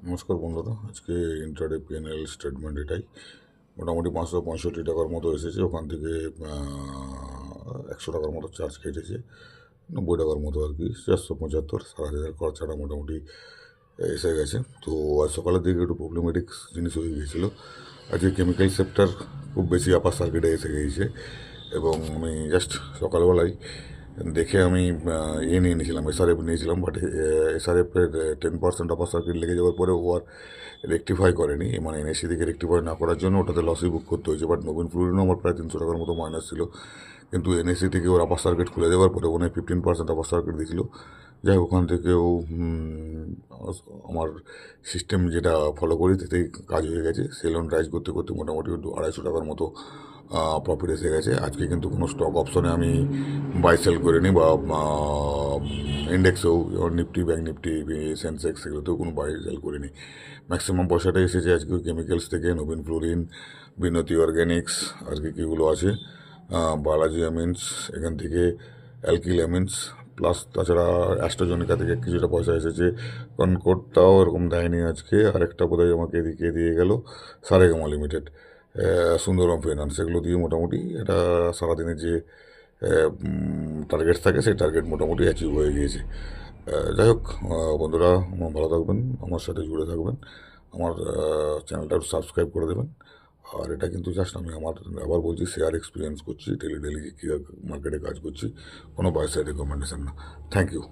নমস্কার বন্ধুরা, আজকে ইন্ট্রাডে পিএনএল স্টেটমেন্ট এটাই মোটামুটি 565 টাকার মতো এসেছে। ওখান থেকে 100 টাকার মতো চার্জ কেটেছে, 90 টাকার মতো আর কি, 475 4,000 খরচাটা মোটামুটি এসে গেছে। তো আজ সকালের দিকে একটু প্রবলেমেটিক জিনিস হয়ে গিয়েছিলো। আজকে কেমিক্যাল সেক্টর খুব বেশি আপার সার্কিটে এসে গিয়েছে এবং আমি জাস্ট সকালবেলায় দেখে আমি নিয়ে নিয়েছিলাম, এসআরএফ নিয়েছিলাম, বাট এসআরএফের 10% আপার সার্কিট লেগে যাওয়ার পরে ও আর রেকটিফাই করেনি, মানে এনএসি থেকে রেকটিফাই না করার জন্য ওটাতে লসই বুক করতে হয়েছে। বাট নবীন ফ্লুরিনও আমার প্রায় 300 টাকার মতো মাইনাস ছিল, কিন্তু এনএসি থেকে ওর আপার সার্কিট খুলে দেওয়ার পরে ওখানে 15% আপার সার্কিট দিয়েছিল। যাই হোক, ওখান থেকেও আমার সিস্টেম যেটা ফলো করি তাতেই কাজ হয়ে গেছে। সেল অন রাইজ করতে করতে মোটামুটি 250 টাকার মতো প্রফিট এসে গেছে। আজকে কিন্তু কোনো স্টক অপশনে আমি বাই সেল করিনি, বা ইন্ডেক্সেও নিফটি, ব্যাঙ্ক নিফটি, সেন্সেক্স, সেগুলোতেও কোনো বাই সেল করিনি। ম্যাক্সিমাম পয়সাটাই এসেছে আজকে কেমিক্যালস থেকে, নবীন ফ্লোরিন, বিনতি অর্গ্যানিক্স, আজকে কীগুলো আছে, বালাজি অ্যামিন্স, এখান থেকে অ্যালকিল অ্যামিন্স, প্লাস তাছাড়া অ্যাস্ট্রাজেনেকা থেকে কিছুটা পয়সা এসেছে। কনকর্ডটাও এরকম দেয়নি আজকে, আরেকটা বোধহয় আমাকে এদিকে দিয়ে গেল, সারেগামা লিমিটেড, সুন্দরম ফাইন্যান্স, এগুলো দিয়ে মোটামুটি এটা সারাদিনের যে টার্গেট থাকে সেই টার্গেট মোটামুটি অ্যাচিভ হয়ে গিয়েছে। যাই হোক বন্ধুরা, ভালো থাকবেন, আমার সাথে জুড়ে থাকবেন, আমার চ্যানেলটা সাবস্ক্রাইব করে দেবেন। আর এটা কিন্তু জাস্ট আমি আমার, আবার বলছি, শেয়ার এক্সপিরিয়েন্স করছি, ডেলি ডেলি কী মার্কেটে কাজ করছি, কোনো বাই সাইড রেকমেন্ডেশন না। Thank you.